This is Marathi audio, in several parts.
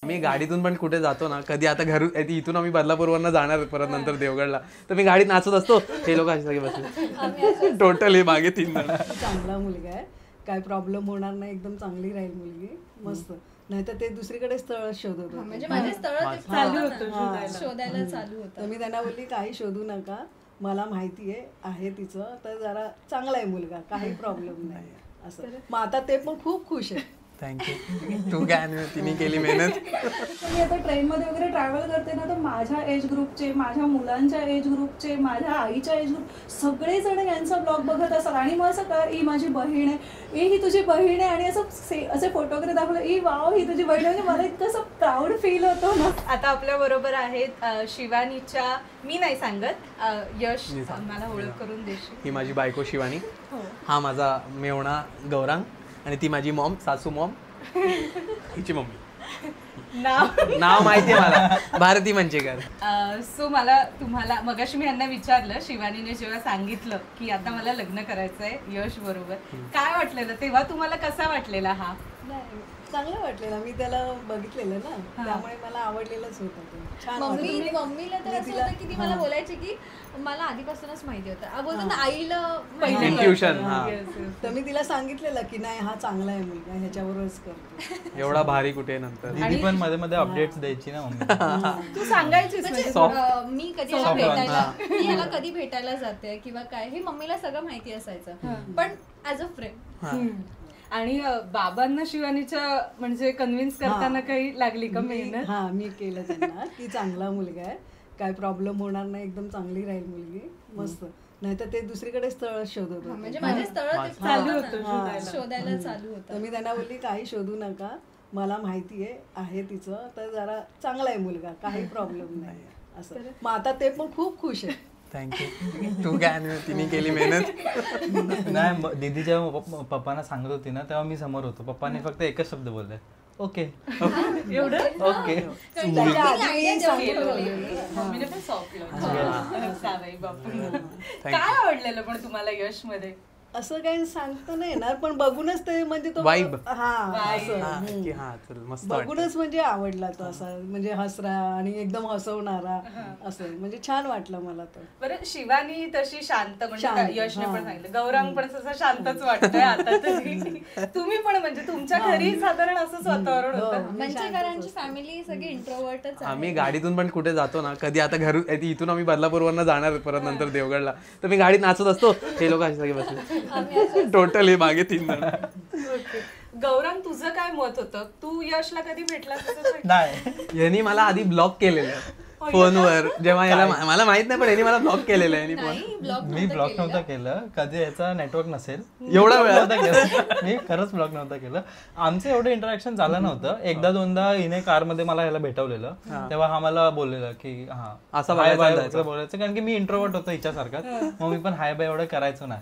मी गाडीतून पण कुठे जातो ना, कधी आता इथून आम्ही बदलापूरवरनं जाणार परत नंतर देवगडला, तर मी गाडीत नाचत असतो, हे लोक असे सगळे बसले टोटली मागे 3 जण. चांगला मुलगा आहे, काय प्रॉब्लेम होणार नाही, एकदम चांगली राहील मुलगी, मस्त. नाहीतर ते दुसरीकडे स्थळ शोधत होते, म्हणजे माझे स्थळ चालू होतं शोधायला चालू होतं. तर मी त्यांना बोलली काही शोधू नका, मला माहिती आहे तिचं, तर जरा चांगला आहे मुलगा, काही प्रॉब्लेम नाही असं. मग आता ते पण खूप खुश आहे. थँक्यू. तू काय तिने केली मेहनत. मी आता ट्रेनमध्ये वगैरे ट्रॅव्हल करते ना, तर माझ्या एज ग्रुपचे, माझ्या मुलांच्या एज ग्रुपचे, माझ्या आईच्या एज ग्रुप सगळेजण यांचा ब्लॉग बघत असतात. आणि मग असं कळ, ही माझी बहीण आहे, ही तुझी बहीण आहे, आणि असं असे फोटो वगैरे दाखवलं, ई वाव ही तुझी बहीण, म्हणजे मला इतकं असं प्राऊड फील होतं ना. आता आपल्या बरोबर आहेत शिवानीच्या, मी नाही सांगत, यश मला ओळख करून देशील. ही माझी बायको शिवानी, हा माझा मेवणा गौरांग, आणि ती माझी मॉम, सासू मॉम, हिची मम्मी. नाव माहितीये मला, भारती मंचेकर. सो मला तुम्हाला मगाशी मी यांना विचारलं, शिवानीने जेव्हा सांगितलं की आता मला लग्न करायचंय यश बरोबर, काय वाटलेलं तेव्हा, तुम्हाला कसा वाटलेला? हा चांगलं वाटलेलं, मी त्याला बघितलेलं ना, त्यामुळे मला आवडलेलंच होतं. छान. मम्मीला तर असं होतं की ती मला बोलायची की मला आधीपासूनच माहिती होतं, बोलतो ना आईला इंट्युशन. तर मी तिला सांगितलेलं की नाही हा चांगला आहे मुलगा, ह्याच्यावरच करतो. एवढा भारी कुठे नंतर. दीदी पण मध्ये मध्ये अपडेट्स द्यायची ना मम्मी. तू सांगायचीस मी कधी याला भेटायला, मी याला कधी भेटायला जाते किंवा काय, हे मम्मीला सगळं माहिती असायचं, पण ऍज अ फ्रेंड. आणि बाबांना शिवानीच्या म्हणजे कन्व्हिन्स करताना काही लागली का मेहनत? हा, मी केलं त्यांना की चांगला मुलगा आहे, काय प्रॉब्लेम होणार नाही, एकदम चांगली राहील मुलगी, मस्त. नाहीतर ते दुसरीकडे स्थळ शोधत होते, म्हणजे माझे स्थळ चालू होतं शोधायला चालू होतं. तर मी त्यांना बोलली काही शोधू नका, मला माहिती आहे तिचं, तर जरा चांगला आहे मुलगा, काही प्रॉब्लेम नाही असं. मग आता ते पण खूप खुश आहे. थँक्यू. तू काय तिने केली मेहनत. नाही, दीदी जेव्हा पप्पांना सांगत होती ना, तेव्हा मी समोर होतो. पप्पांनी फक्त एकच शब्द बोलले, ओके. एवढं ओके. काय आवडलेलं पण तुम्हाला यश मध्ये? असं काही सांगता नाही येणार, पण बघूनच ते म्हणजे तो वाइब, बघूनच म्हणजे आवडला तो, असा म्हणजे हसरा आणि एकदम हसवणारा, असं म्हणजे छान वाटलं मला तो. बरं, शिवानी तशी शांत, म्हणजे यशने पण सांगितलं, गौरांग पण तसं शांतच वाटतंय आता तरी. तुम्ही पण म्हणजे तुमच्या घरी साधारण असंच वातावरण होतं? मंचेकरांची फॅमिली सगळी इंट्रोवर्टच आहे. आम्ही गाडीतून पण कुठे जातो ना, कधी आता इथून आम्ही बदलापूरवरनं जाणार परत नंतर देवगडला, तर मी गाडीत नाचत असतो, हे लोक असे सगळे बसले टोटली मागे 3 जण. गौरांग, तुझं काय मत होतं? तू यशला कधी भेटला? नाही, यांनी मला आधी ब्लॉक केलेलं फोनवर, जेव्हा याला मला माहित नाही, पण यांनी मला ब्लॉक केलेलं आहे. मी ब्लॉक नव्हतं केलं, कधी याचा नेटवर्क नसेल एवढा वेळ नव्हता केलं, मी खरंच ब्लॉक नव्हतं केलं. आमचं एवढं इंटरॅक्शन झालं नव्हतं. एकदा दोनदा हिने कारमध्ये मला याला भेटवलेलं, तेव्हा हा मला बोललेलं की हा असं हाय बाय बोलायचं, कारण की मी इंट्रोवर्ट होतो हिच्यासारखा, मग मी पण हाय बाय एवढं करायचो ना.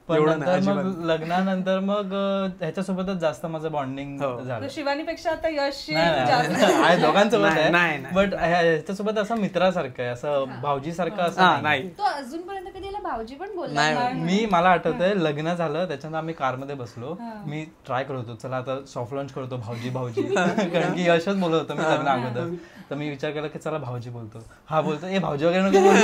पण नंतर मग लग्नानंतर मग ह्याच्यासोबतच जास्त माझं बॉन्डिंग झालं. शिवानीपेक्षा आता यश आहे दोघांसोबत आहे, बट ह्याच्यासोबत असं मित्रासारखं आहे, असं भाऊजीसारखं असं नाही. तो अजूनपर्यंत कधी याला भाऊजी पण बोलला नाही. मला आठवतंय लग्न झालं त्याच्यानंतर आम्ही कारमध्ये बसलो, मी ट्राय करत होतो चला आता सॉफ्ट लॉन्च करतो भाऊजी भाऊजी, कारण की यशच बोलत होतं मी लग्न अगोदर. तर मी विचार केला की चला भाऊजी बोलतो, हा बोलतो ए भाऊजी वगैरे नको बोलू,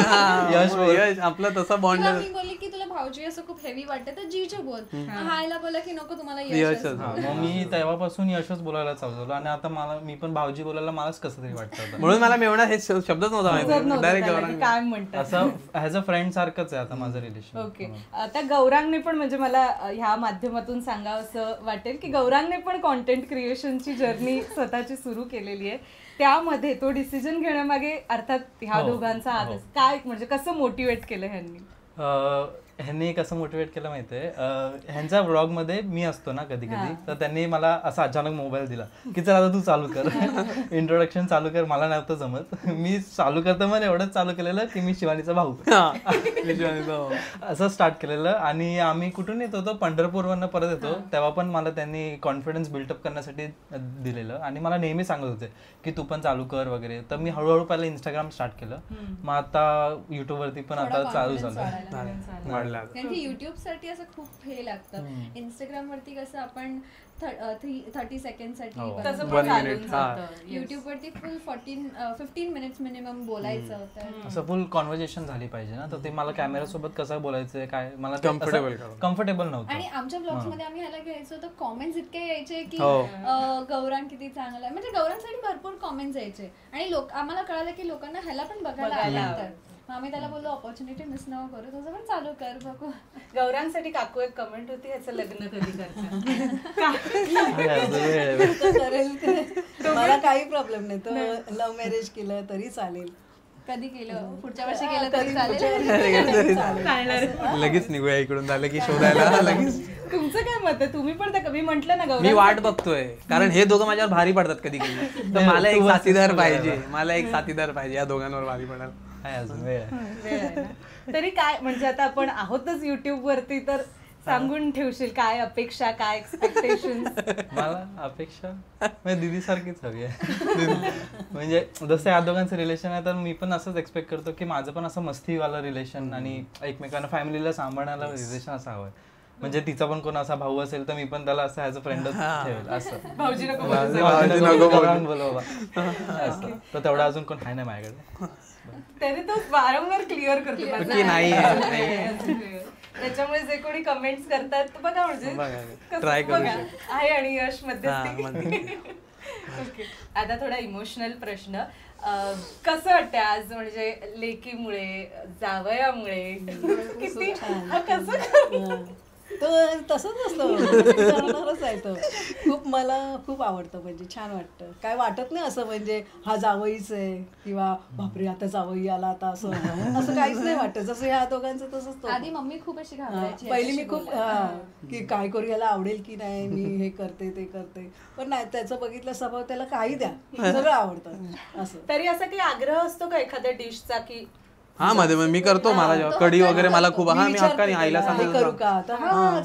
यश आपला तसा बॉन्ड. मी बोलली की तुला भाऊजी असं खूप हेवी वाटतं तर जीचे बोल, हायला बोला की नको तुम्हाला यश. मग मी तेव्हापासून यशच बोलायला चालू झालो, आणि आता मी पण भाऊजी बोलायला मलाच कसं तरी वाटतं, म्हणून मला मेवणा हे शब्दच नव्हता माहिती. काय म्हणतात असं ऍज अ फ्रेंड सारखंच आहे आता माझं रिलेशन. ओके. आता गौरांगने पण म्हणजे मला ह्या माध्यमातून सांगावं असं वाटेल की गौरांगने पण कॉन्टेंट क्रिएशनची जर्नी स्वतःची सुरू केलेली आहे. त्यामध्ये तो डिसिजन घेण्यामागे अर्थात ह्या दोघांचा आदर्श काय, म्हणजे कसं मोटिवेट केलं ह्यांनी कसं मोटिवेट केलं माहितीये, ह्यांच्या ब्लॉग मध्ये मी असतो ना कधी कधी, तर त्यांनी मला असा अचानक मोबाईल दिला की चल आता तू चालू कर, इंट्रोडक्शन चालू कर. मला नव्हतं जमत, मी चालू करतो मग एवढंच चालू केलेलं की मी शिवानीचा भाऊ असं स्टार्ट केलेलं. आणि आम्ही कुठून येत होतो, पंढरपूरवरनं परत येतो, तेव्हा पण मला त्यांनी कॉन्फिडन्स बिल्डअप करण्यासाठी दिलेलं, आणि मला नेहमी सांगत होते की तू पण चालू कर वगैरे. तर मी हळूहळू पहिला इंस्टाग्राम स्टार्ट केलं, मग आता युट्यूब वरती पण आता चालू झालं. झालं कारण की युट्यूब साठी असं खूप हे लागतं. इंस्टाग्राम वरती कसं आपण 30 सेकंड साठी तसं 1 minute, युट्यूब वरती फुल 15 मिनिट्स मिनिमम बोलायचं होतं. असं फुल कॉन्व्हर्सेशन झाली पाहिजे ना, तर ते मला कॅमेरा सोबत कसं बोलायचंय काय मला कम्फर्टेबल नव्हतं. आणि आमच्या ब्लॉग्स मध्ये आम्ही ह्याला घ्यायचो तर कॉमेंट्स इतके यायचे की गौरांग किती चांगला आहे, म्हणजे गौरांगसाठी भरपूर कॉमेंट्स यायचे आणि आम्हाला कळालं की लोकांना ह्याला पण बघायला लागतात. आम्ही त्याला बोललो ऑपॉर्च्युनिटी मिस नको करू, तुझं पण चालू कर बघू. गौरांगसाठी काकू एक कमेंट होती, ह्याचं लग्न कधी करतात. मला काही प्रॉब्लेम नाही, तो लव्ह मॅरेज केलं तरी चालेल, कधी केलं पुढच्या वर्षी केलं तरी चालेल. लगेच निघूया इकडून, झालं की शोधायला लगेच. तुमचं काय मत आहे? तुम्ही पण मी म्हंटल ना मी वाट बघतोय, कारण हे दोघं माझ्यावर भारी पडतात कधी कधी, तर मला एक साथीदार पाहिजे, मला एक साथीदार पाहिजे या दोघांवर भारी पडायला. तरी काय म्हणजे आता आपण आहोतच युट्यूब वरती, तर सांगून ठेवशील काय अपेक्षा, काय एक्सपेक्टेशन? मला अपेक्षा म्हणजे दिदी सारखीच हवी आहे. म्हणजे जसं या दोघांचं रिलेशन आहे, तर मी पण असंच एक्सपेक्ट करतो की माझं पण असं मस्तीवालं रिलेशन आणि एकमेकांना फॅमिलीला सांभाळण्याला रिलेशन असं हवं. म्हणजे तिचा पण कोण असा भाऊ असेल तर मी पण त्याला असं ॲज अ फ्रेंडच ठेवेल, असं. भाऊजी नको बोलवा तर तेवढा अजून कोण आहे ना माझ्याकडे, त्याने तो वारंवार क्लिअर करतो त्याच्यामुळे जे कोणी कमेंट्स करतात बघा, म्हणजे ट्राय करू आहे. आणि यश मध्यस्थी. ओके, आता थोडा इमोशनल प्रश्न. कसं वाटतं आज, म्हणजे लेकीमुळे, जावयामुळे किती कसं? तो तसंच असतं आहे तो. मला खूप आवडतं, म्हणजे छान वाटतं, काय वाटत नाही असं म्हणजे हा जावईच आहे किंवा बापरे आता जावई आला आता, असं काहीच नाही वाटत. जसं ह्या दोघांचं तसंच. आधी मम्मी खूप अशी घाबरायची, पहिली मी खूप की काय करू, याला आवडेल की नाही, मी हे करते ते करते, पण नाही, त्याचं बघितलं स्वभाव, त्याला काही द्या सगळं आवडतं असं. तरी असा काही आग्रह असतो का एखाद्या डिशचा की मध्ये मी करतो, मला जेव्हा कढी वगैरे मला खूप, मी हक्का आईला करू का, तर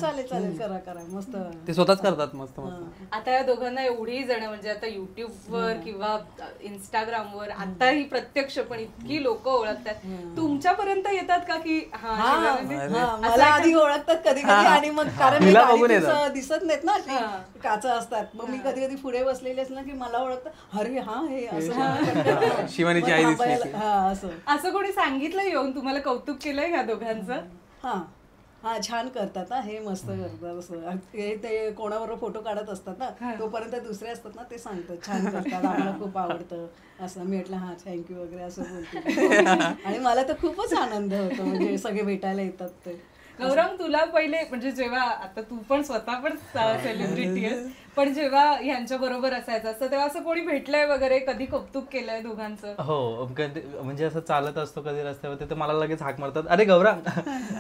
चालेल चालेल करा मस्त, ते स्वतःच करतात मस्त. आता या दोघांना एवढी जण, म्हणजे आता युट्यूबवर किंवा इंस्टाग्रामवर आता ही प्रत्यक्ष पण इतकी लोक ओळखतात, तुमच्यापर्यंत येतात का की मला आधी ओळखतात कधी कधी, आणि मग कारण दिसत नाहीत ना, काचा असतात, मग मी कधी कधी पुढे बसलेली असं की मला ओळखतात, अरे हा हे असं शिवानीची आई दिसली, असं कोणी सांगितलं येऊन तुम्हाला, कौतुक केलंय ह्या दोघांचं? हा छान करतात, हे मस्त करतात असं. ते कोणाबरोबर फोटो काढत असतात ना, तोपर्यंत दुसरे असतात ना, ते सांगतात छान करतात, आम्हाला खूप आवडतं असं. मी म्हटलं हा थँक्यू वगैरे असं बोलते, आणि मला तर खूपच आनंद होतो, म्हणजे सगळे भेटायला येतात ते. गौरंग, तुला पहिले म्हणजे जेव्हा, आता तू पण स्वतः पण सेलिब्रिटी आहेस, पण जेव्हा ह्यांच्या बरोबर असायचं असतं तेव्हा असं कोणी भेटलंय वगैरे, कधी कौतुक केलंय दोघांचं? हो, म्हणजे असं चालत असतो कधी रस्त्यावर, तर मला लगेच हाक मारतात, अरे गौरंग.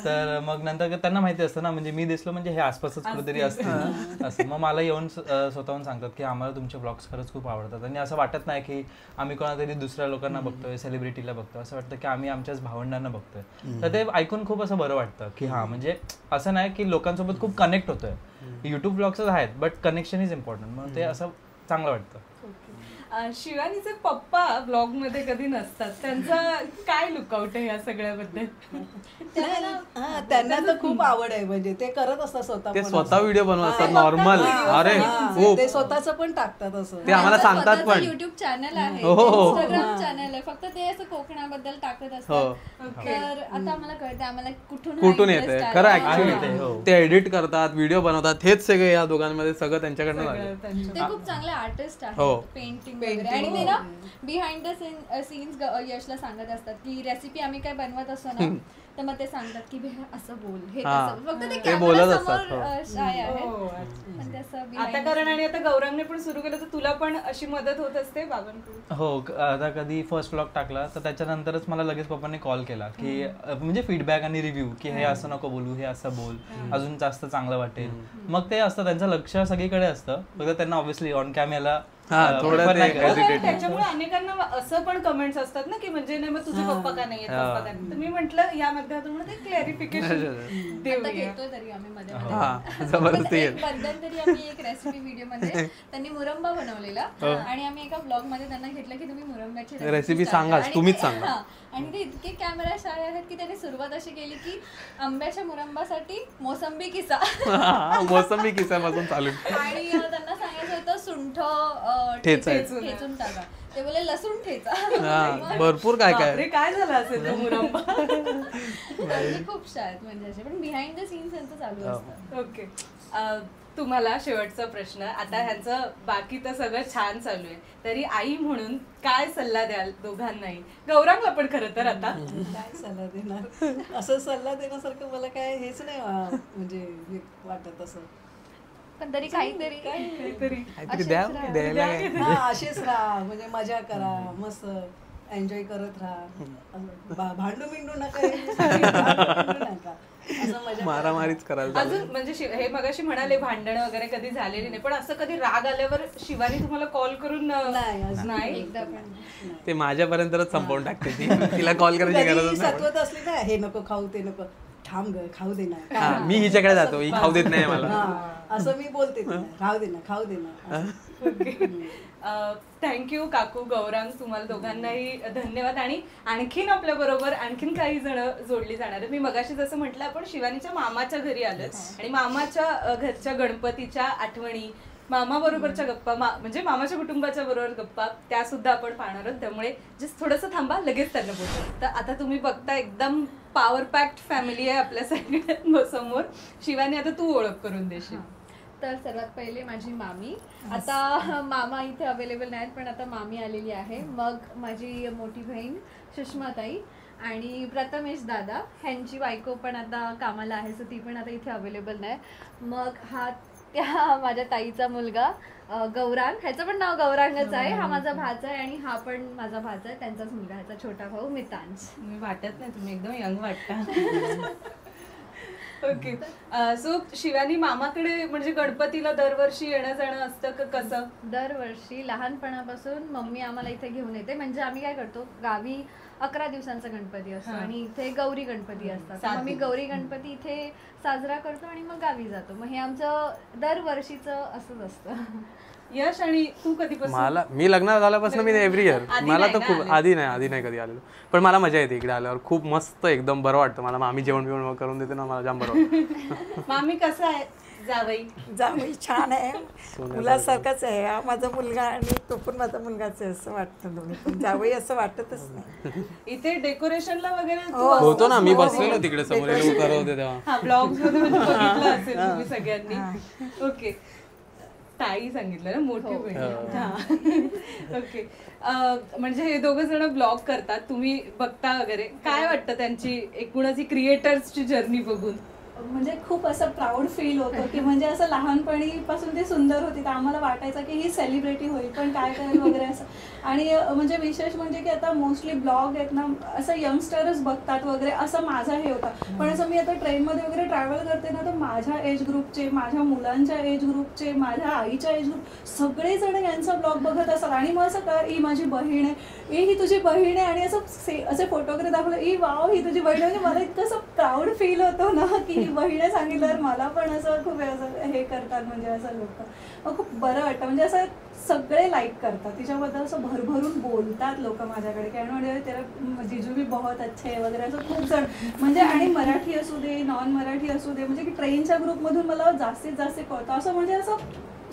तर मग नंतर त्यांना माहिती असतं ना, म्हणजे मी दिसलो म्हणजे हे आसपासच कुठेतरी असतं असं. मग मला येऊन स्वतःहून सांगतात की आम्हाला तुमचे ब्लॉग्स खरंच खूप आवडतात, आणि असं वाटत नाही की आम्ही कोणातरी दुसऱ्या लोकांना बघतोय, सेलिब्रिटीला बघतोय, असं वाटतं की आम्ही आमच्याच भावंडांना बघतोय. तर ते ऐकून खूप असं बरं वाटतं की हा, म्हणजे असं नाही की लोकांसोबत खूप कनेक्ट होतोय. युट्यूब ब्लॉग्सच आहेत, बट कनेक्शन इज इम्पॉर्टंट, म्हणून ते असं चांगलं वाटतं. शिवानीचे पप्पा ब्लॉग मध्ये कधी नसतात, त्यांचा काय लुकआउट आहे या सगळ्याबद्दल? त्यांना तर खूप आवड आहे, म्हणजे ते करत असतात स्वतः, ते स्वतः व्हिडिओ बनवत असतात नॉर्मल. अरे ते स्वतःच पण टाकतात असं, ते आम्हाला सांगतात पण. युट्यूब चॅनल आहे, इंस्टाग्राम चॅनल आहे, फक्त ते असं कोकणाबद्दल टाकत असतात. तर आता आम्हाला कळतं आम्हाला कुठून येते खरं. ऍक्च्युली ते एडिट करतात, व्हिडिओ बनवतात, हेच सगळे या दोघांमध्ये सगळं त्यांच्याकडनं झालं. ते खूप चांगले आर्टिस्ट आहेत, पेंटिंग वगैरे. आणि ते ना बिहाइंड द सीन्स यशला सांगत असतात की रेसिपी आम्ही काय बनवत असतो ना, तर मग ते सांगतात की असं बोल, हे फक्त ते कॅमेरासमोर आहे. आता कारण आणि आता गौरंगने पण सुरू केलं, तर तुला पण अशी मदत होत असते बाबांकडून? हो, आता कधी फर्स्ट व्लॉग टाकला तर त्याच्यानंतरच मला लगेच पप्पांनी कॉल केला की म्हणजे फीडबॅक आणि रिव्ह्यू की हे असं नको बोलू, हे असं बोल, अजून जास्त चांगलं वाटेल. मग ते असतं, त्यांचं लक्ष सगळीकडे असतं, फक्त त्यांना ऑब्व्हियसली ऑन कॅमेरा त्याच्यामुळे अनेकांना असं पण कमेंट्स असतात ना की म्हणजे नाही मग तुझे पप्पा का नाही पप्पा का नाही. तर मी म्हटलं या माध्यमातून ते क्लॅरिफिकेशन घेतोय तरी आम्ही मध्ये मध्यंतरी आम्ही एक रेसिपी व्हिडिओ मध्ये त्यांनी मुरंबा बनवलेला आणि आम्ही एका ब्लॉग मध्ये त्यांना घेतलं की तुम्ही मुरंब्याची रेसिपी सांगा, तुम्हीच सांगा. आणि ते इतके कॅमेरा शाळे आहेत की त्यांनी सुरुवात अशी केली की आंब्याच्या मुरंबासाठी मोसंबी किसा मोसंबी किसापासून चालू आणि त्यांना सांगायचं होतं सुंठ ठेचून टाका. ते बोले लसूण ठेचा. भरपूर काय झालं असेल तो मुरंबा. खूप शाळेत म्हणजे असे पण बिहाइंड द सीन्स यांचं चालू असतं. ओके, तुम्हाला शेवटचा प्रश्न. आता ह्यांचं बाकी तर सगळं छान चालू आहे, तरी आई म्हणून काय सल्ला द्याल दोघांनाही? गौरांगला पण खरं तर आता काय सल्ला देणार, असं सल्ला देण्यासारखं मला काय हेच नाही म्हणजे वाटत असं. पण तरी काहीतरी असेच राहा, म्हणजे मजा करा, मस्त एन्जॉय करत राहा, भांडू बिंडू नका, मारामारीच करायला. अजून म्हणजे हे मगाशी म्हणाले भांडणं वगैरे कधी झालेली नाही, पण असं कधी राग आल्यावर शिवानी तुम्हाला कॉल करून नाही? ते माझ्यापर्यंतच संपवून टाकते ती, तिला कॉल करायची गरज सत्वत असली ना, हे नको खाऊ ते नको, थांब ग खाऊ दे ना, मी हिच्याकडे जातो, ही खाऊ देत नाही मला, असं मी बोलते, राहू दे ना खाऊ दे ना. थँक्यू काकू, गौरांग, तुम्हाला दोघांनाही धन्यवाद. आणि आणखीन आपल्या बरोबर आणखीन काही जण जोडली जाणार आहे. मी मगाशी जसं म्हटलं, आपण शिवानीच्या मामाच्या घरी आलो आणि मामाच्या घरच्या गणपतीच्या आठवणी, मामा बरोबरच्या गप्पा, म्हणजे मामाच्या कुटुंबाच्या बरोबर गप्पा, त्या सुद्धा आपण पाहणार आहोत. त्यामुळे जस्ट थोडंसं थांबा, लगेच त्यांना बोलतो. तर आता तुम्ही बघता एकदम पॉवर पॅक्ड फॅमिली आहे आपल्या समोर. शिवानी, आता तू ओळख करून देशील. तर सर्वात पहिले माझी मामी. आता मामा इथे अवेलेबल नाहीत, पण आता मामी आलेली आहे. मग माझी मोठी बहीण सुषमाताई आणि प्रथमेश दादा, ह्यांची बायको पण आता कामाला आहे, सो ती पण आता इथे अवेलेबल नाही. मग हा त्या माझ्या ताईचा मुलगा गौरांग, ह्याचं पण नाव गौरांगच आहे. हा माझा भाचा आहे आणि हा पण माझा भाचा आहे, त्यांचाच मुलगा, ह्याचा छोटा भाऊ मितांश. मी वाटत नाही, तुम्ही एकदम यंग वाटता. ओके, सो शिवानी, मामाकडे म्हणजे गणपतीला दरवर्षी येणं जाणं असतं का कसं? दरवर्षी लहानपणापासून मम्मी आम्हाला इथे घेऊन येते. म्हणजे आम्ही काय करतो, गावी 11 दिवसांचा गणपती असतो आणि इथे गौरी गणपती असतात. आम्ही गौरी गणपती इथे साजरा करतो आणि मग गावी जातो. मग हे आमचं दरवर्षीचं असंच असतं. यश, आणि तू कधीपासून? मी लग्न झाल्यापासून मी एव्हरी इयर, मला तर खूप आधी नाही कधी आलेलो, पण मला मजा येते इकडे आल्यावर. खूप मस्त, एकदम बरं वाटतं मला. मामी जेवण बिवण करून देते ना, मला जाम बरं वाटतं. मामी कसं आहे जावई? छान आहे, मुलासारखाच आहे. हा माझा मुलगा आणि तो पण माझा मुलगाच आहे असं वाटतं दोन्ही, पण जावई असं वाटतच नाही. इथे डेकोरेशनला वगैरे होतो ना, मी बसलेलो तिकडे समोर होते तेव्हा. ब्लॉग्स मध्ये बघितलं असेल तुम्ही सगळ्यांनी. ओके, ताई सांगितलं ना, मोठी बहीण. ओके, म्हणजे हे दोघं जण ब्लॉग करतात, तुम्ही बघता वगैरे. काय वाटतं त्यांची एकूणच ही क्रिएटर्सची जर्नी बघून? म्हणजे खूप असं प्राऊड फील होतं की म्हणजे असं लहानपणीपासून ती सुंदर होती, तर आम्हाला वाटायचं की ही सेलिब्रिटी होईल, पण काय करेल वगैरे असं. आणि म्हणजे विशेष म्हणजे की आता मोस्टली ब्लॉग आहेत ना, असं यंगस्टरच बघतात वगैरे, असं माझा हे होता. पण असं मी आता ट्रेनमध्ये वगैरे ट्रॅव्हल करते ना, तर माझ्या एज ग्रुपचे, माझ्या मुलांच्या एज ग्रुपचे, माझ्या आईच्या एज ग्रुप सगळेजण यांचा ब्लॉग बघत असतात. आणि मग असं का, ही माझी बहीण आहे, ही तुझी बहीण आहे, आणि असं असे फोटो वगैरे दाखवलं, वाव ही तुझी बहीण. म्हणजे मला इतकं असं प्राऊड फील होतो ना की बहिणी सांगितलं मला पण असं खूप असं हे करतात, म्हणजे असं लोक खूप बरं वाटतं. म्हणजे असं सगळे लाईक करतात तिच्याबद्दल, असं भरभरून बोलतात लोक माझ्याकडे, काय म्हणजे त्याला जिजू भी बहुत अच्छे आहे वगैरे, असं खूप जण. म्हणजे आणि मराठी असू दे, नॉन मराठी असू दे, म्हणजे की ट्रेनच्या ग्रुपमधून मला जास्तीत जास्त कळतं. असं म्हणजे असं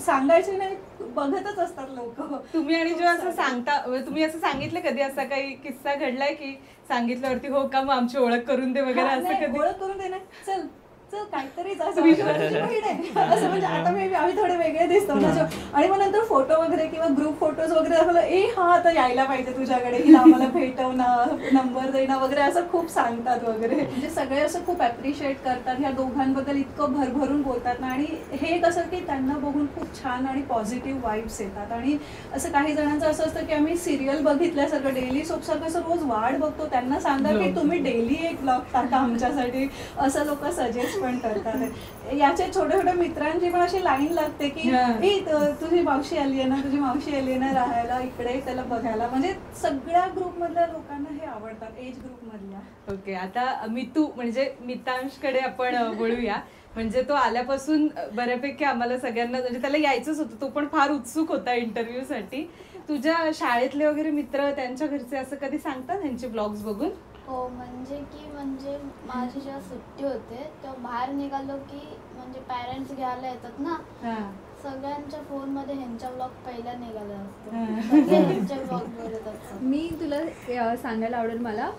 सांगायचे नाही, बघतच असतात लोक. तुम्ही आणि जेव्हा असं सांगता, तुम्ही असं सांगितलं कधी, असा काही किस्सा घडलाय की सांगितल्यावरती हो का मग आमची ओळख करून दे वगैरे, असं कधी? ओळख करून दे ना, चल काहीतरी असं. म्हणजे आता आम्ही थोडे वेगळे दिसतो ना, आणि मग नंतर फोटो वगैरे किंवा ग्रुप फोटोज वगैरे दाखवलं, हा आता यायला पाहिजे तुझ्याकडे, हिला आम्हाला भेटव ना, नंबर दे ना वगैरे, असं खूप सांगतात वगैरे. म्हणजे सगळे असं खूप ॲप्रिशिएट करतात, ह्या दोघांबद्दल इतकं भरभरून बोलतात ना. आणि हे कसं की त्यांना बघून खूप छान आणि पॉझिटिव्ह वाईब्स येतात. आणि असं काही जणांचं असं असतं की आम्ही सिरियल बघितल्यासारखं, डेली सोपसारखं असं रोज वाट बघतो, त्यांना सांगा की तुम्ही डेली एक ब्लॉग टाका आमच्यासाठी, असं लोक सजेस्ट पण करतात. याचे छोट्या छोट्या मित्रांची पण अशी लाईन लागते की तुझी मावशी आली आहे ना, तुझी मावशी आली आहे ना राहायला इकडे, त्याला बघायला. म्हणजे सगळ्या ग्रुप मधल्या लोकांना हे आवडतात, एज ग्रुप मधल्या. ओके, आता मितू म्हणजे मितांशकडे आपण बोलूया. म्हणजे तो आल्यापासून बऱ्यापैकी आम्हाला सगळ्यांना, म्हणजे त्याला यायचंच होतं, तो पण फार उत्सुक होता इंटरव्ह्यू साठी. तुझ्या शाळेतले वगैरे मित्र, त्यांच्या घरचे असं कधी सांगतात त्यांचे ब्लॉग्स बघून? हो, म्हणजे माझी जेव्हा सुट्टी होते तेव्हा बाहेर निघालो की म्हणजे पॅरेंट्स घ्यायला येतात ना, सगळ्यांच्या फोन मध्ये ह्यांचा ब्लॉग पहिला निघाला असतो. मी तुला सांगायला आवडेल, मला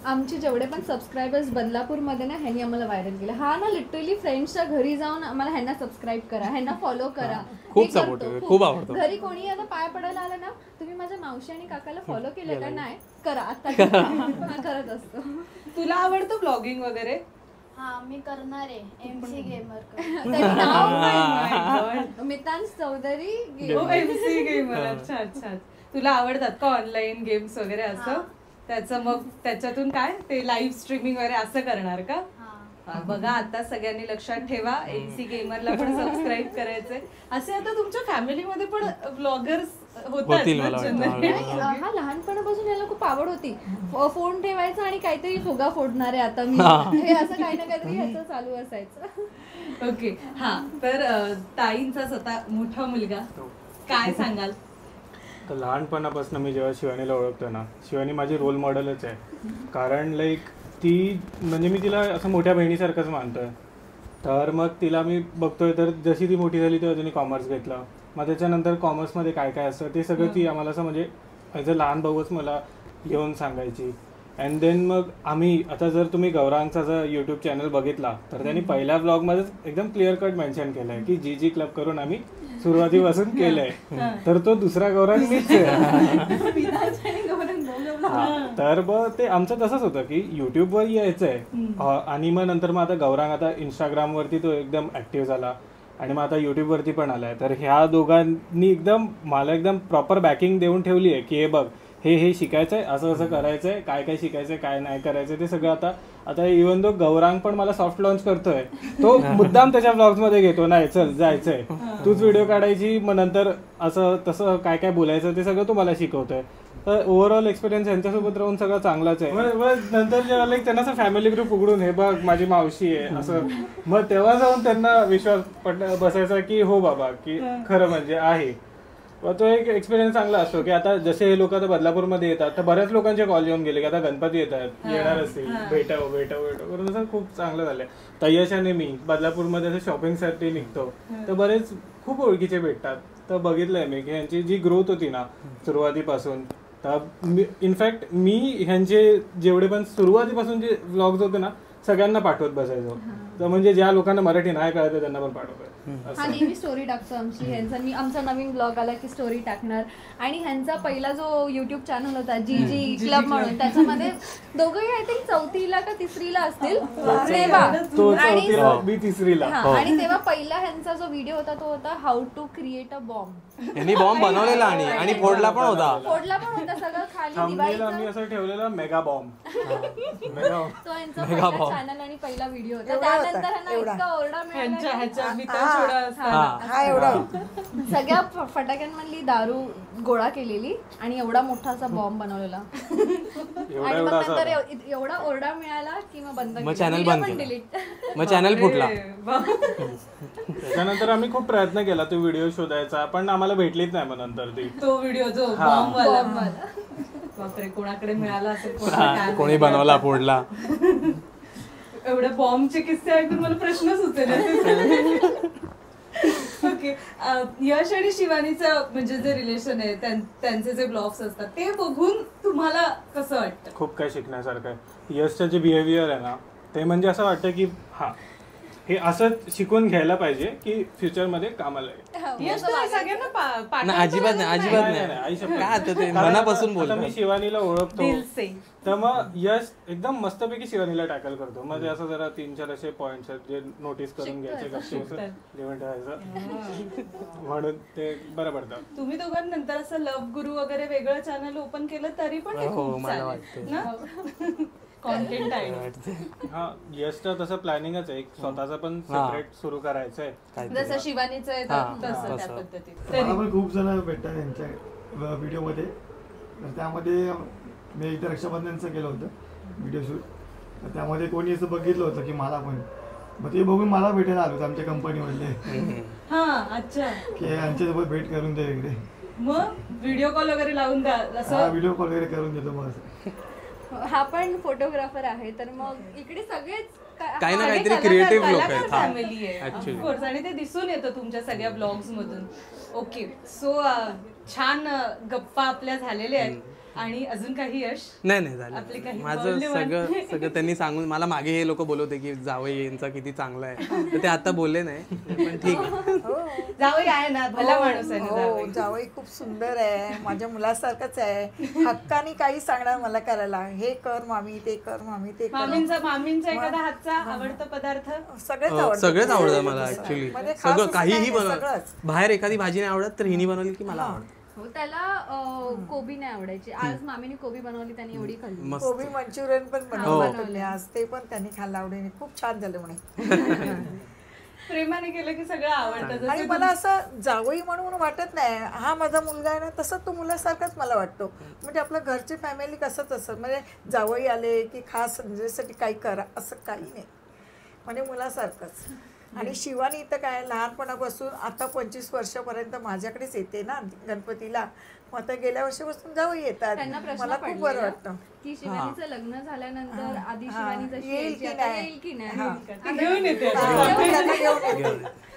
आमचे जेवढे पण सबस्क्रायबर्स बदलापूरमध्ये ना, ह्यांनी आम्हाला व्हायरल केलं. हा ना लिटरली फ्रेंड्सच्या घरी जाऊन आम्हाला ह्यांना सबस्क्राईब करा, ह्यांना फॉलो करा. खूप सपोर्ट, खूप आवडतो. घरी कोणी आता पाय पडायला आलं ना, तुम्ही माझ्या मावशी आणि काकाला फॉलो केलं का? नाही, करा आता. करत असतो. तुला आवडतं ब्लॉगिंग वगैरे? हा, मी करणार आहे MC gamer. Mitansh Chaudhary MC gamer. अच्छा अच्छा. तुला आवडतात का ऑनलाईन गेम्स वगैरे असं? त्याचं मग त्याच्यातून काय ते लाईव्ह स्ट्रीमिंग वगैरे असं करणार का? बघा, आता सगळ्यांनी लक्षात ठेवा, MC गेमरला पण सबस्क्राईब करायचंय. असे आता तुमच्या फॅमिलीमध्ये पण ब्लॉगर्स होतात? हा, लहानपणापासून याला खूप आवड होती. फोन ठेवायचा आणि काहीतरी फुगा फोडणारे आता मी, हे असं काही ना काहीतरी ह्याचं चालू असायचं. ओके, हा. तर ताईंचा स्वतः मोठा मुलगा, काय सांगाल? तर लहानपणापासून मी जेव्हा शिवानीला ओळखतो ना, शिवानी माझी रोल मॉडेलच आहे. कारण ती म्हणजे मी तिला असं मोठ्या बहिणीसारखंच मानतोय. तर मग तिला मी बघतोय, तर जशी ती मोठी झाली तेव्हा तिने कॉमर्स घेतलं. मग त्याच्यानंतर कॉमर्समध्ये काय काय असतं ते सगळं ती आम्हाला असं म्हणजे ॲज अ लहान भाऊच मला घेऊन सांगायची. अँड देन मग आम्ही आता जर तुम्ही गौरांगचा जर यूट्यूब चॅनल बघितला तर त्यांनी पहिल्या ब्लॉगमध्येच एकदम क्लिअर कट मेन्शन केलं आहे की जी क्लब करून आम्ही सुरुवातीपासून केलंय. तर तो दुसरा गौरांग मीच आहे. तर मग ते आमचं तसंच होतं की युट्यूबवर यायचंय आणि मग नंतर मग आता गौरांग आता इंस्टाग्रामवरती तो एकदम ऍक्टिव्ह झाला आणि मग आता युट्यूबवरती पण आलाय. तर ह्या दोघांनी एकदम मला एकदम प्रॉपर बॅकिंग देऊन ठेवली आहे की हे बघ, हे शिकायचंय, असं असं करायचंय, काय काय शिकायचंय, काय नाही करायचं ते सगळं. आता इव्हन तो गौरांग पण मला सॉफ्ट लॉन्च करतोय, तो मुद्दाम त्याच्या ब्लॉग्स मध्ये घेतो, नाही चल जायचंय, तूच व्हिडिओ काढायची, मग नंतर असं तसं काय काय बोलायचं ते सगळं तो मला शिकवतोय. तर ओव्हरऑल एक्सपिरियन्स यांच्यासोबत राहून सगळं चांगलाच आहे. नंतर जेव्हा त्यांना असं फॅमिली ग्रुप उघडून हे बघ माझी मावशी आहे असं, मग तेव्हा जाऊन त्यांना विश्वास बसायचा की हो बाबा की खरं म्हणजे आहे. तो एक एक्सपिरियन्स चांगला असतो की आता जसे हे लोक आता बदलापूरमध्ये येतात तर बऱ्याच लोकांचे कॉल येऊन गेले की आता गणपती येत आहेत, येणार असतील, भेटावं करून असं खूप चांगलं झालंय. तयशाने मी बदलापूरमध्ये असं शॉपिंगसाठी निघतो तर बरेच खूप ओळखीचे भेटतात. तर बघितलंय मी की ह्यांची जी ग्रोथ होती ना सुरुवातीपासून, तर इनफॅक्ट मी ह्यांचे जेवढे पण सुरुवातीपासून जे व्लॉग्स होते ना सगळ्यांना पाठवत बसायचो. तर म्हणजे ज्या लोकांना मराठी नाही कळत त्यांना पण पाठवतोय. हा नेहमी स्टोरी टाकतो आमची. ह्यांचा मी आमचा नवीन ब्लॉग आला की स्टोरी टाकणार. आणि ह्यांचा पहिला जो युट्यूब चॅनल होता जी क्लब म्हणून, त्याच्यामध्ये दोघंही आय थिंक 4थीला का 3रीला असतील मी 3रीला. आणि तेव्हा पहिला ह्यांचा जो व्हिडिओ होता तो होता how to create a bomb. यांनी बॉम्ब बनवलेला आणि फोडला पण होता सगळं खाली दिवाळीचं असं ठेवलेला मेगा बॉम्ब. तो यांचा पहिला चॅनल आणि पहिला व्हिडिओ होता. त्यानंतर ह्यांना इतका ओरडा मिळाला, सगळ्या फटाक्यांमधली दारू गोळा केलेली आणि एवढा मोठा असा बॉम्ब बनवलेला. आणि मग नंतर एवढा ओरडा मिळाला की मग बंद केलं, चॅनल बंद केलं, मग चॅनल फुटला. त्यानंतर आम्ही खूप प्रयत्न केला तो व्हिडिओ शोधायचा, पण आम्हाला भेटलीच नाही. मग नंतर तो व्हिडिओ जो बॉम्ब वाला बापरे, कोणाकडे मिळाला असेल, कोणी बनवला फोडला. एवढ्या बॉम्बचे किस्से ऐकून मला प्रश्न सुचले. ओके, यश आणि शिवानीचं म्हणजे जे रिलेशन आहे, त्यांचे जे ब्लॉग्स असतात ते बघून तुम्हाला कसं वाटतं? खूप काही शिकण्यासारखं आहे. यशचं जे बिहेवियर आहे ना ते म्हणजे असं वाटतं की हा हे असं शिकून घ्यायला पाहिजे की फ्युचर मध्ये कामाला अजिबात नाही. मनापासून बोलतो. मी शिवानीला ओळखतो तर मग यश एकदम मस्तपैकी शिवानीला टॅकल करतो. मग असं जरा 3-4 असे पॉइंट्स आहेत जे नोटीस करून घ्यायचे, लिहून ठेवायचं, म्हणून ते बरं पडतं. तुम्ही दोघांनंतर असं लव्ह गुरु वगैरे वेगळं चॅनल ओपन केलं तरी पण हे खूप चालेल ना. कॉन्टेंट आहे. हा यशचं तसं प्लॅनिंगच आहे, एक स्वतःचं पण सेपरेट सुरू करायचं आहे, जसं शिवानीचं आहे तसं त्या पद्धतीत. मला पण खूप जण भेटतात त्यांच्या व्हिडिओमध्ये. तर त्यामध्ये मी एकदा रक्षाबंधनचं केलं होतं व्हिडिओ शूट. तर त्यामध्ये कोणी असं बघितलं होतं की मला पण, मग ते बघून मला भेटायला आलो आमच्या कंपनीमधले. अच्छा, की यांच्यासोबत भेट करून दे इकडे. मग व्हिडिओ कॉल वगैरे लावून द्या असं. व्हिडिओ कॉल वगैरे करून देतो मग असं. हा पण फोटोग्राफर आहे, तर मग इकडे सगळेच काही ना काहीतरी क्रिएटिव्ह लोक आहेत. फॅमिली आहे ऑफकोर्स, आणि ते दिसून येतं तुमच्या सगळ्या ब्लॉग्स मधून. ओके, सो छान गप्पा आपल्या झालेल्या आहेत. आणि अजून काही यश? नाही झालं माझं सगळं त्यांनी सांगून. मला मागे हे लोक बोलवते की जावई यांचा किती चांगला आहे, तर ते आता बोलले नाही, पण ठीक आहे. जावई आहे ना, भला माणूस आहे ना. जावई खूप सुंदर आहे, माझ्या मुलासारखंच आहे. हक्कानी काही सांगणार मला करायला, हे कर मामी, ते कर मामी, ते कर. मामींचा एखादा हातचा आवडता पदार्थ? सगळेच आवडतं मला ऍक्च्युली. सगळं काहीही बनव, बाहेर एखादी भाजी नाही आवडत तर हिनी बनवली की मला आवडतं. हो, त्याला कोबी नाही आवडायची. आज मामीने कोबी बनवली, त्याने एवढी खाल्ली. कोबी मंचुरियन पण बनवले आज, ते पण त्यांनी खाल्लं आवडीने. खूप छान झालं म्हणे. प्रेमाने केलं की सगळं आवडतं. आणि मला असं जावई म्हणून वाटत नाही, हा माझा मुलगा आहे ना, तसं तो मुलासारखाच मला वाटतो. म्हणजे आपलं घरची फॅमिली कसंच असं, म्हणजे जावई आले की खास संजयसाठी काही करा असं काही नाही, म्हणजे मुलासारखंच. आणि शिवानी इथं काय लहानपणापासून आता 25 वर्षापर्यंत माझ्याकडेच येते ना गणपतीला. मग आता गेल्या वर्षीपासून जावई येतात. मला खूप बरं वाटतं की शिवानीचं लग्न झाल्यानंतर आधी शिवानी जशी येईल की नाही घेऊन येते.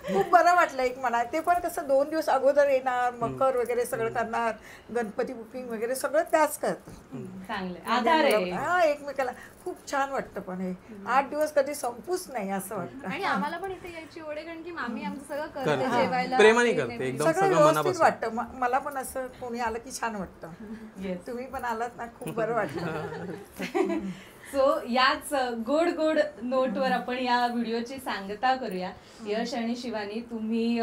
खूप बरं वाटलं एक म्हणा. ते पण कसं 2 दिवस अगोदर येणार, मकर वगैरे सगळं करणार, गणपती बुकिंग वगैरे सगळं त्याच करतात. हा, एकमेकाला खूप छान वाटतं. पण हे 8 दिवस कधी संपूच नाही असं वाटतं. आणि आम्हाला पण इथे यायची ओढ आहे, कारण की मामी आमचं सगळं करते, जेवायला प्रेमाने करते, एकदम सगळं व्यवस्थित वाटतं. मला पण असं कोणी आलं की छान वाटतं. तुम्ही पण आलात ना, खूप बरं वाटतं. सो याच गोड गोड नोटवर आपण या व्हिडिओची सांगता करूया. यश आणि शिवानी, तुम्ही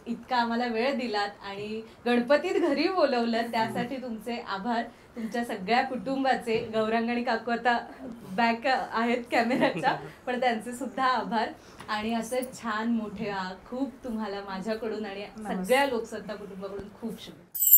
इतका आम्हाला वेळ दिलात आणि गणपतीत घरी बोलवलं, त्यासाठी तुमचे आभार. तुमच्या सगळ्या कुटुंबाचे, गौरांग आणि काकू आता बॅक आहेत कॅमेऱ्याच्या, पण त्यांचे सुद्धा आभार. आणि असे छान मोठे खूप तुम्हाला माझ्याकडून आणि सगळ्या लोकसत्ता कुटुंबाकडून खूप शुभेच्छा.